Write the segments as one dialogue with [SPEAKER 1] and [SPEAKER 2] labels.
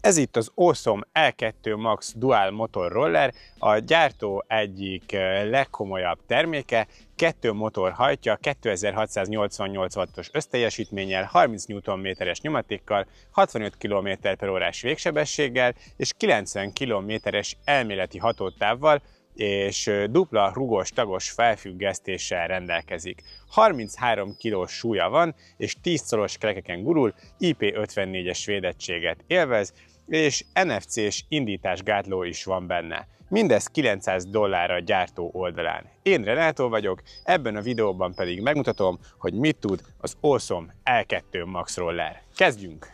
[SPEAKER 1] Ez itt az Awesome L2 Max Dual Motor Roller, a gyártó egyik legkomolyabb terméke. 2 motor hajtja, 2688 wattos összteljesítménnyel, 30 Nm-es nyomatékkal, 65 km/h végsebességgel és 90 km-es elméleti hatótávval, és dupla rugós tagos felfüggesztéssel rendelkezik. 33 kg súlya van, és 10 szoros kerekeken gurul, IP54-es védettséget élvez, és NFC-s indításgátló is van benne. Mindez $900 a gyártó oldalán. Én Renátó vagyok, ebben a videóban pedig megmutatom, hogy mit tud az Awesome L2 Max Roller. Kezdjünk!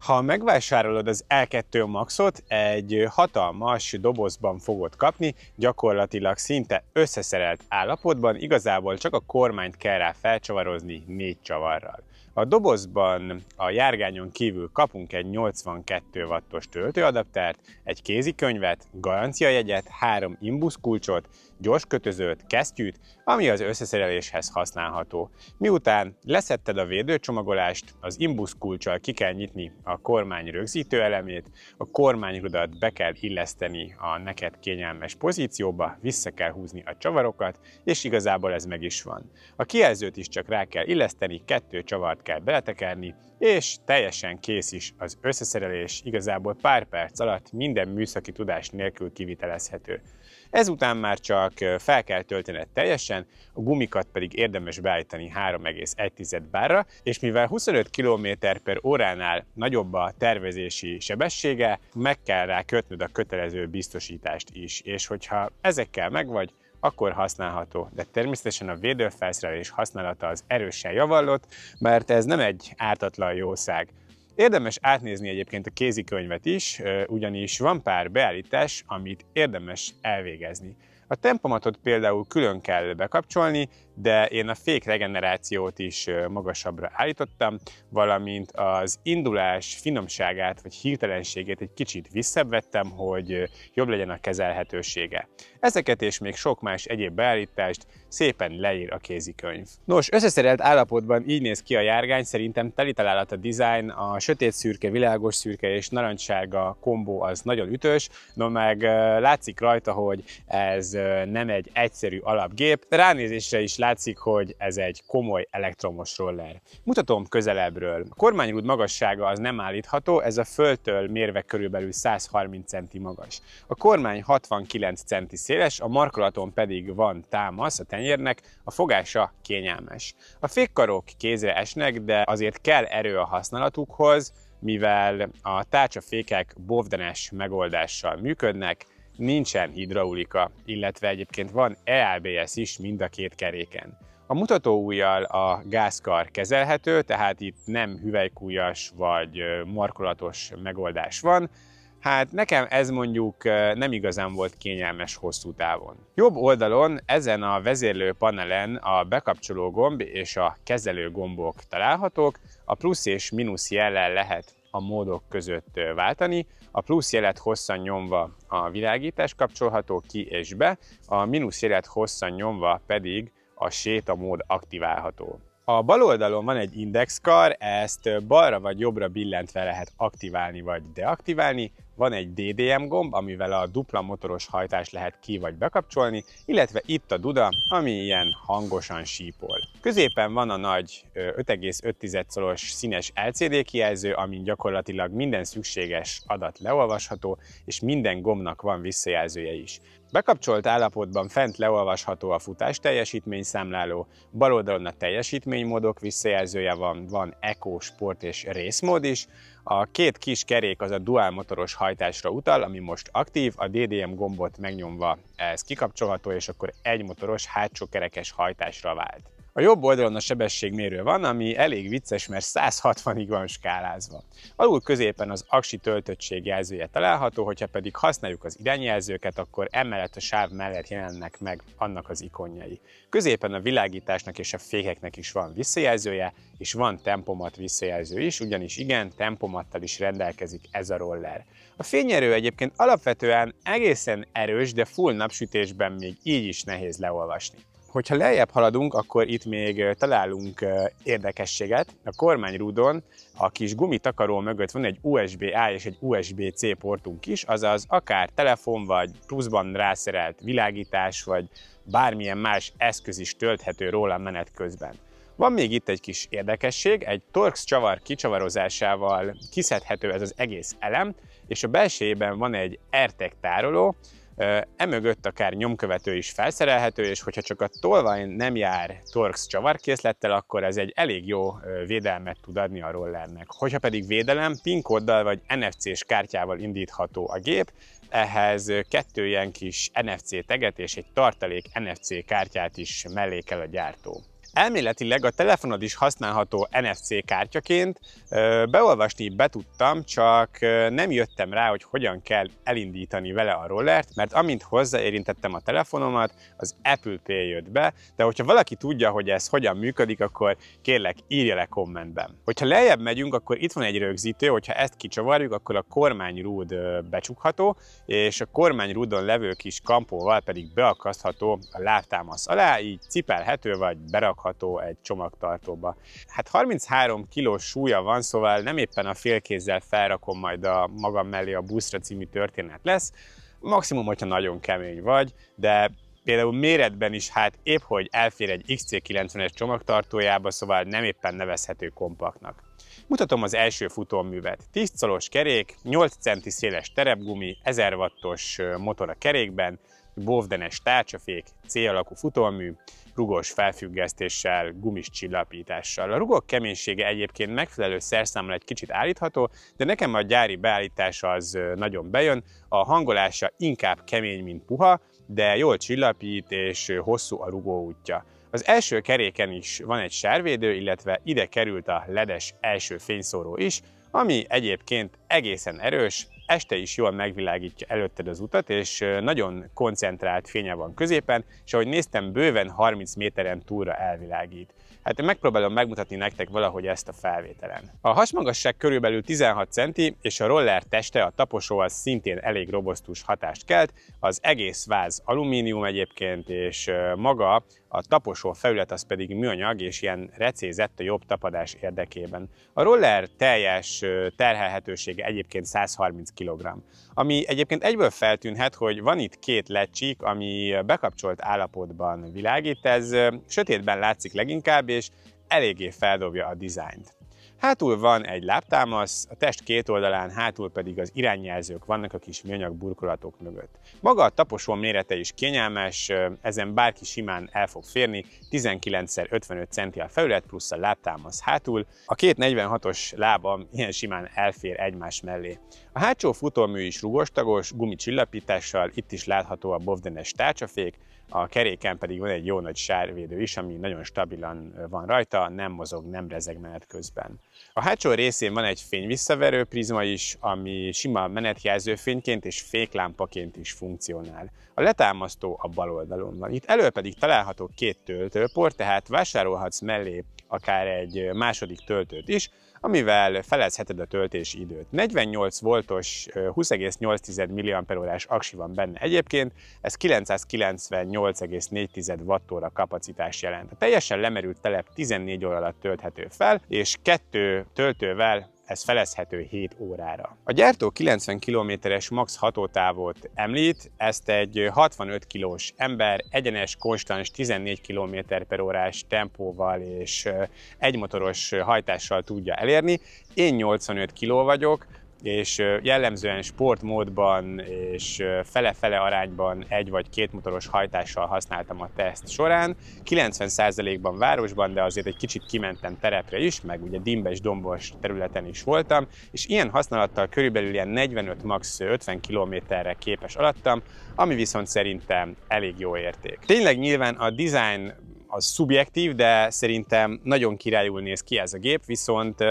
[SPEAKER 1] Ha megvásárolod az L2 Maxot, egy hatalmas dobozban fogod kapni, gyakorlatilag szinte összeszerelt állapotban, igazából csak a kormányt kell rá felcsavarozni 4 csavarral. A dobozban a járgányon kívül kapunk egy 82 wattos töltőadaptert, egy kézikönyvet, garanciajegyet, 3 imbusz kulcsot, gyors kötözőt, kesztyűt, ami az összeszereléshez használható. Miután leszetted a védőcsomagolást, az imbusz kulccsal ki kell nyitni a kormány rögzítő elemét, a kormányrudat be kell illeszteni a neked kényelmes pozícióba, vissza kell húzni a csavarokat, és igazából ez meg is van. A kijelzőt is csak rá kell illeszteni, 2 csavart kell beletekerni, és teljesen kész is az összeszerelés, igazából pár perc alatt minden műszaki tudás nélkül kivitelezhető. Ezután már csak fel kell töltened teljesen, a gumikat pedig érdemes beállítani 3,1 bárra, és mivel 25 km/h-nál nagyobb a tervezési sebessége, meg kell rá kötnöd a kötelező biztosítást is, és hogyha ezekkel megvagy, akkor használható, de természetesen a védőfelszerelés használata az erősen javallott, mert ez nem egy ártatlan jószág. Érdemes átnézni egyébként a kézikönyvet is, ugyanis van pár beállítás, amit érdemes elvégezni. A tempomatot például külön kell bekapcsolni, de én a fékregenerációt is magasabbra állítottam, valamint az indulás finomságát vagy hirtelenségét egy kicsit visszavettem, hogy jobb legyen a kezelhetősége. Ezeket és még sok más egyéb beállítást szépen leír a kézikönyv. Nos, összeszerelt állapotban így néz ki a járgány, szerintem teli találat a design, a sötét szürke, világos szürke és narancssárga kombó az nagyon ütős, no meg látszik rajta, hogy ez nem egy egyszerű alapgép, ránézésre is látszik, hogy ez egy komoly elektromos roller. Mutatom közelebbről. A kormányrúd magassága az nem állítható, ez a földtől mérve körülbelül 130 cm magas. A kormány 69 cm széles, a markolaton pedig van támasz a tenyérnek, a fogása kényelmes. A fékkarok kézre esnek, de azért kell erő a használatukhoz, mivel a tárcsafékek bovdenes megoldással működnek, nincsen hidraulika, illetve egyébként van EABS is mind a 2 keréken. A mutatóujjal a gázkar kezelhető, tehát itt nem hüvelykújas vagy markolatos megoldás van. Hát nekem ez mondjuk nem igazán volt kényelmes hosszú távon. Jobb oldalon ezen a vezérlő panelen a bekapcsoló gomb és a kezelő gombok találhatók, a plusz és mínusz jellel lehet a módok között váltani. A plusz jelet hosszan nyomva a világítás kapcsolható ki és be, a mínusz jelet hosszan nyomva pedig a sétamód aktiválható. A bal oldalon van egy indexkar, ezt balra vagy jobbra billentve lehet aktiválni vagy deaktiválni. Van egy DDM gomb, amivel a dupla motoros hajtást lehet ki vagy bekapcsolni, illetve itt a duda, ami ilyen hangosan sípol. Középen van a nagy 5,5 szoros színes LCD kijelző, amin gyakorlatilag minden szükséges adat leolvasható, és minden gombnak van visszajelzője is. Bekapcsolt állapotban fent leolvasható a futás teljesítményszámláló, bal oldalon a teljesítménymódok visszajelzője van Eco, Sport és Race-mód is. A 2 kis kerék az a dual motoros hajtásra utal, ami most aktív, a DDM gombot megnyomva ez kikapcsolható, és akkor egy motoros hátsó kerekes hajtásra vált. A jobb oldalon a sebességmérő van, ami elég vicces, mert 160-ig van skálázva. Alul középen az aksi töltöttség jelzője található, hogyha pedig használjuk az irányjelzőket, akkor emellett a sáv mellett jelennek meg annak az ikonjai. Középen a világításnak és a fékeknek is van visszajelzője, és van tempomat visszajelző is, ugyanis igen, tempomattal is rendelkezik ez a roller. A fényerő egyébként alapvetően egészen erős, de full napsütésben még így is nehéz leolvasni. Hogyha lejjebb haladunk, akkor itt még találunk érdekességet. A kormányrúdon a kis gumitakaró mögött van egy USB-A és egy USB-C portunk is, azaz akár telefon vagy pluszban rászerelt világítás, vagy bármilyen más eszköz is tölthető róla menet közben. Van még itt egy kis érdekesség, egy Torx csavar kicsavarozásával kiszedhető ez az egész elem, és a belsejében van egy AirTag tároló, emögött akár nyomkövető is felszerelhető, és hogyha csak a tolvaj nem jár Torx csavarkészlettel, akkor ez egy elég jó védelmet tud adni a rollernek. Hogyha pedig védelem, PIN kóddal vagy NFC-s kártyával indítható a gép, ehhez 2 ilyen kis NFC taget és egy tartalék NFC kártyát is mellékel a gyártó. Elméletileg a telefonod is használható NFC kártyaként, beolvasni be tudtam, csak nem jöttem rá, hogy hogyan kell elindítani vele a rollert, mert amint hozzáérintettem a telefonomat, az Apple Pay jött be, de hogyha valaki tudja, hogy ez hogyan működik, akkor kérlek írja le kommentben. Hogyha lejjebb megyünk, akkor itt van egy rögzítő, hogyha ezt kicsavarjuk, akkor a kormányrúd becsukható, és a kormányrúdon levő kis kampóval pedig beakasztható a lábtámasz alá, így cipelhető vagy berakható egy csomagtartóba. Hát 33 kilós súlya van, szóval nem éppen a félkézzel felrakom majd a magam mellé a buszra című történet lesz. Maximum, hogyha nagyon kemény vagy, de például méretben is hát épp hogy elfér egy XC90-es csomagtartójába, szóval nem éppen nevezhető kompaktnak. Mutatom az első futóművet. 10 colos kerék, 8 cm széles terepgumi, 1000 wattos motor a kerékben, bovdenes tárcsafék, C-alakú futómű, rugós felfüggesztéssel, gumis csillapítással. A rugók keménysége egyébként megfelelő szerszámmal egy kicsit állítható, de nekem a gyári beállítás az nagyon bejön, a hangolása inkább kemény, mint puha, de jól csillapít és hosszú a rugóútja. Az első keréken is van egy sárvédő, illetve ide került a LED-es első fényszóró is, ami egyébként egészen erős, este is jól megvilágítja előtted az utat, és nagyon koncentrált fénye van középen, és ahogy néztem, bőven 30 méteren túlra elvilágít. Hát megpróbálom megmutatni nektek valahogy ezt a felvételen. A hasmagasság körülbelül 16 cm, és a roller teste a taposóval szintén elég robosztus hatást kelt, az egész váz alumínium egyébként, és maga a taposó felület az pedig műanyag, és ilyen recézett a jobb tapadás érdekében. A roller teljes terhelhetősége egyébként 130 kg. Ami egyébként egyből feltűnhet, hogy van itt 2 LED-csík, ami bekapcsolt állapotban világít, ez sötétben látszik leginkább, és eléggé feldobja a dizájnt. Hátul van egy lábtámasz, a test két oldalán, hátul pedig az irányjelzők vannak a kis műanyag burkolatok mögött. Maga a taposó mérete is kényelmes, ezen bárki simán el fog férni, 19x55 cm a felület plusz a lábtámasz hátul, a két 46-os lábam ilyen simán elfér egymás mellé. A hátsó futómű is rugóstagos, gumicsillapítással, itt is látható a bovdenes tárcsafék, a keréken pedig van egy jó nagy sárvédő is, ami nagyon stabilan van rajta, nem mozog, nem rezeg menet közben. A hátsó részén van egy fényvisszaverő prizma is, ami sima menetjelzőfényként és féklámpaként is funkcionál. A letámasztó a bal oldalon van. Itt elő pedig található 2 töltőport, tehát vásárolhatsz mellé akár egy második töltőt is, amivel felezheted a töltési időt. 48 voltos 20,8 mAh aksi van benne egyébként, ez 998,4 Wh kapacitás jelent. A teljesen lemerült telep 14 óra alatt tölthető fel, és 2 töltővel ez felezhető 7 órára. A gyártó 90 km-es max hatótávot említ, ezt egy 65 kilós ember egyenes, konstans 14 km/h tempóval és egymotoros hajtással tudja elérni. Én 85 kg vagyok, és jellemzően sportmódban és fele-fele arányban egy vagy két motoros hajtással használtam a teszt során. 90%-ban városban, de azért egy kicsit kimentem terepre is, meg ugye dimbes, dombos területen is voltam, és ilyen használattal körülbelül ilyen 45 max 50 km-re képes alattam, ami viszont szerintem elég jó érték. Tényleg nyilván a design az szubjektív, de szerintem nagyon királyul néz ki ez a gép, viszont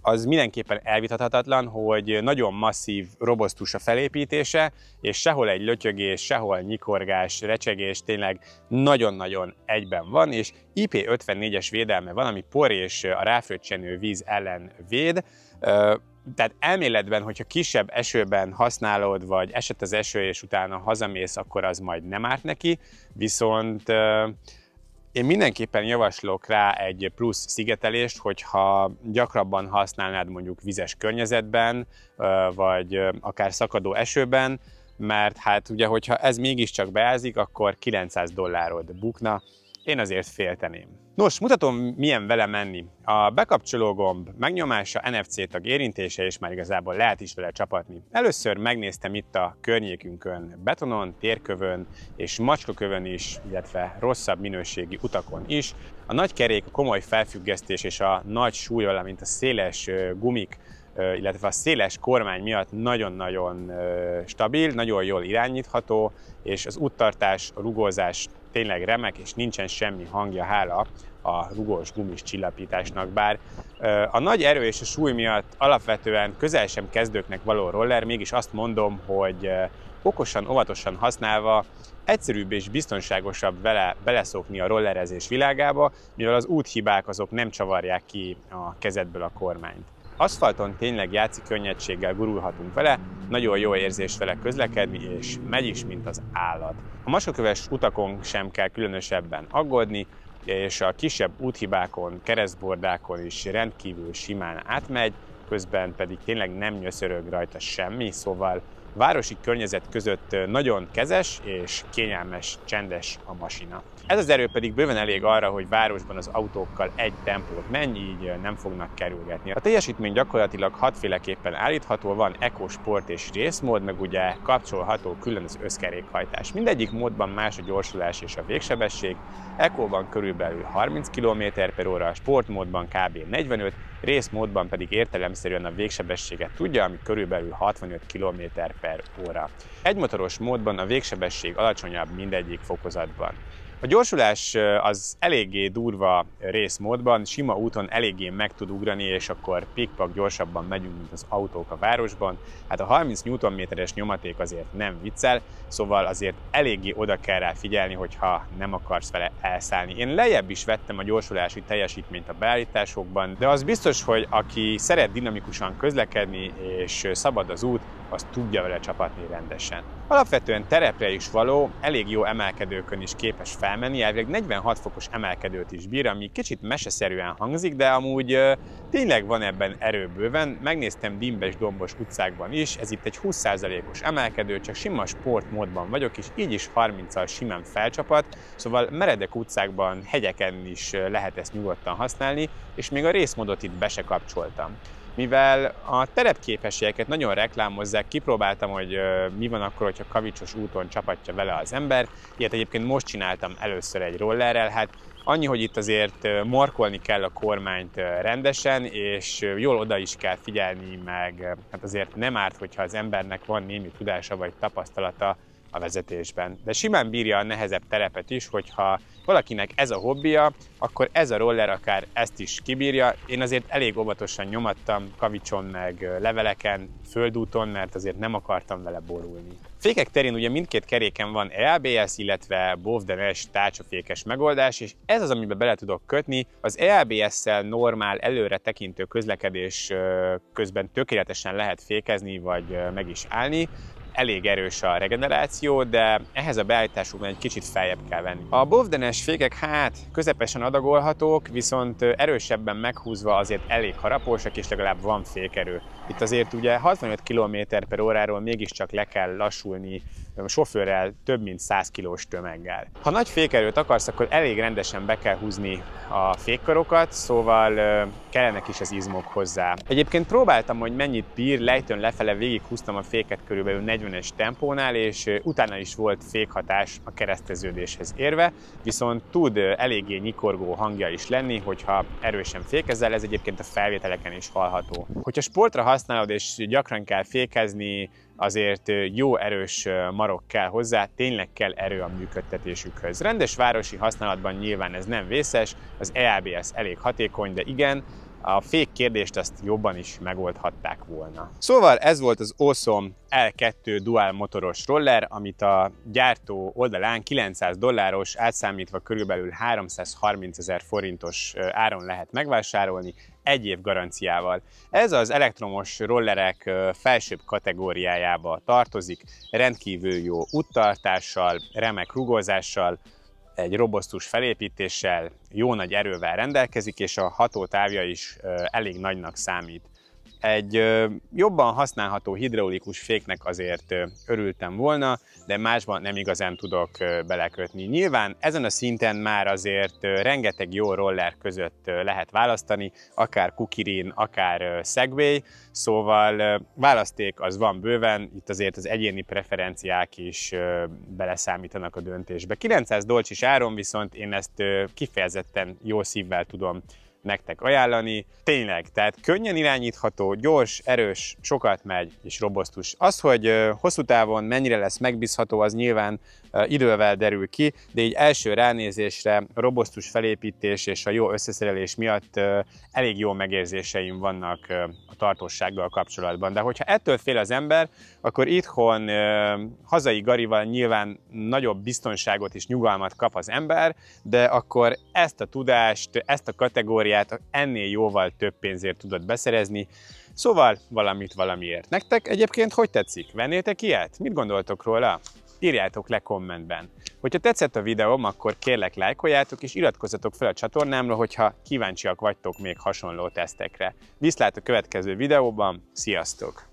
[SPEAKER 1] az mindenképpen elvitathatatlan, hogy nagyon masszív, robosztus a felépítése, és sehol egy lötyögés, sehol nyikorgás, recsegés, tényleg nagyon-nagyon egyben van, és IP54-es védelme van, ami por és a ráfröccsenő víz ellen véd. Tehát elméletben, hogyha kisebb esőben használod, vagy esett az eső, és utána hazamész, akkor az majd nem árt neki, viszont Én mindenképpen javaslok rá egy plusz szigetelést, hogyha gyakrabban használnád mondjuk vizes környezetben, vagy akár szakadó esőben, mert hát ugye, hogyha ez mégiscsak beázik, akkor $900 bukna. Én azért félteném. Nos, mutatom, milyen vele menni. A bekapcsoló gomb megnyomása, NFC tag érintése, és már igazából lehet is vele csapatni. Először megnéztem itt a környékünkön, betonon, térkövön és macskakövön is, illetve rosszabb minőségi utakon is. A nagy kerék, a komoly felfüggesztés és a nagy súly, valamint a széles gumik, illetve a széles kormány miatt nagyon-nagyon stabil, nagyon jól irányítható, és az úttartás, a rugózás tényleg remek, és nincsen semmi hangja, hála a rugós gumis csillapításnak, bár a nagy erő és a súly miatt alapvetően közel sem kezdőknek való roller, mégis azt mondom, hogy okosan, óvatosan használva egyszerűbb és biztonságosabb vele beleszokni a rollerezés világába, mivel az úthibák azok nem csavarják ki a kezedből a kormányt. Aszfalton tényleg játszik könnyedséggel gurulhatunk vele, nagyon jó érzés vele közlekedni, és megy is, mint az állat. A macskaköves utakon sem kell különösebben aggódni, és a kisebb úthibákon, keresztbordákon is rendkívül simán átmegy, közben pedig tényleg nem nyöszörög rajta semmi, szóval városi környezet között nagyon kezes és kényelmes, csendes a masina. Ez az erő pedig bőven elég arra, hogy városban az autókkal egy tempót menj, így nem fognak kerülgetni. A teljesítmény gyakorlatilag hatféleképpen állítható, van Eco, Sport és részmód, meg ugye kapcsolható külön az összkerékhajtás. Mindegyik módban más a gyorsulás és a végsebesség. Eco-ban körülbelül 30 km/h, sportmódban kb. 45, részmódban pedig értelemszerűen a végsebességet tudja, ami körülbelül 65 km/h. Egymotoros módban a végsebesség alacsonyabb mindegyik fokozatban. A gyorsulás az eléggé durva részmódban, sima úton eléggé meg tud ugrani, és akkor pikpak gyorsabban megyünk, mint az autók a városban. Hát a 30 Nm-es nyomaték azért nem viccel, szóval azért eléggé oda kell rá figyelni, hogyha nem akarsz vele elszállni. Én lejjebb is vettem a gyorsulási teljesítményt a beállításokban, de az biztos, hogy aki szeret dinamikusan közlekedni és szabad az út, az tudja vele csapatni rendesen. Alapvetően terepre is való, elég jó emelkedőkön is képes felmenni, elvileg 46 fokos emelkedőt is bír, ami kicsit meseszerűen hangzik, de amúgy tényleg van ebben erő bőven. Megnéztem dimbes, dombos utcákban is, ez itt egy 20%-os emelkedő, csak sima sportmódban vagyok, és így is 30-al simán felcsapat, szóval meredek utcákban, hegyeken is lehet ezt nyugodtan használni, és még a részmódot itt be se kapcsoltam. Mivel a terepképességeket nagyon reklámozzák, kipróbáltam, hogy mi van akkor, hogyha kavicsos úton csapatja vele az ember. Ilyet egyébként most csináltam először egy rollerrel, hát annyi, hogy itt azért markolni kell a kormányt rendesen, és jól oda is kell figyelni, meg hát azért nem árt, hogyha az embernek van némi tudása vagy tapasztalata a vezetésben. De simán bírja a nehezebb terepet is, hogyha valakinek ez a hobbija, akkor ez a roller akár ezt is kibírja. Én azért elég óvatosan nyomattam kavicson meg leveleken, földúton, mert azért nem akartam vele borulni. Fékek terén ugye mindkét keréken van EABS, illetve BOFD-es tárcsafékes megoldás, és ez az, amiben bele tudok kötni. Az EABS-szel normál, előre tekintő közlekedés közben tökéletesen lehet fékezni, vagy meg is állni. Elég erős a regeneráció, de ehhez a beállításukban egy kicsit feljebb kell venni. A BOFD-es fékek hát közepesen adagolhatók, viszont erősebben meghúzva azért elég harapósak, és legalább van fékerő. Itt azért ugye 65 km/h-ról mégiscsak le kell lassulni sofőrrel több mint 100 kilós tömeggel. Ha nagy fékerőt akarsz, akkor elég rendesen be kell húzni a fékkarokat, szóval kellenek is az izmok hozzá. Egyébként próbáltam, hogy mennyit bír, lejtőn lefele végighúztam a féket körülbelül 40-es tempónál, és utána is volt fékhatás a kereszteződéshez érve, viszont tud eléggé nyikorgó hangja is lenni, hogyha erősen fékezel, ez egyébként a felvételeken is hallható. Hogyha sportra használod és gyakran kell fékezni, azért jó erős marok kell hozzá, tényleg kell erő a működtetésükhöz. Rendes városi használatban nyilván ez nem vészes, az EABS elég hatékony, de igen, a fék kérdést azt jobban is megoldhatták volna. Szóval ez volt az Awesome L2 dual motoros roller, amit a gyártó oldalán $900, átszámítva körülbelül 330 000 forintos áron lehet megvásárolni, 1 év garanciával. Ez az elektromos rollerek felsőbb kategóriájába tartozik, rendkívül jó úttartással, remek rugózással, egy robosztus felépítéssel, jó nagy erővel rendelkezik, és a hatótávja is elég nagynak számít. Egy jobban használható hidraulikus féknek azért örültem volna, de másban nem igazán tudok belekötni. Nyilván ezen a szinten már azért rengeteg jó roller között lehet választani, akár Kukirin, akár Segway, szóval választék az van bőven, itt azért az egyéni preferenciák is beleszámítanak a döntésbe. 900 dolcsis áron viszont én ezt kifejezetten jó szívvel tudom nektek ajánlani. Tényleg, tehát könnyen irányítható, gyors, erős, sokat megy és robosztus. Az, hogy hosszú távon mennyire lesz megbízható, az nyilván idővel derül ki, de így első ránézésre a robosztus felépítés és a jó összeszerelés miatt elég jó megérzéseim vannak a tartóssággal kapcsolatban. De hogyha ettől fél az ember, akkor itthon hazai garival nyilván nagyobb biztonságot és nyugalmat kap az ember, de akkor ezt a tudást, ezt a kategóriát ennél jóval több pénzért tudod beszerezni. Szóval valamit valamiért. Nektek egyébként hogy tetszik? Vennétek ilyet? Mit gondoltok róla? Írjátok le kommentben. Hogyha tetszett a videóm, akkor kérlek lájkoljátok és iratkozzatok fel a csatornámra, hogyha kíváncsiak vagytok még hasonló tesztekre. Viszlát a következő videóban, sziasztok!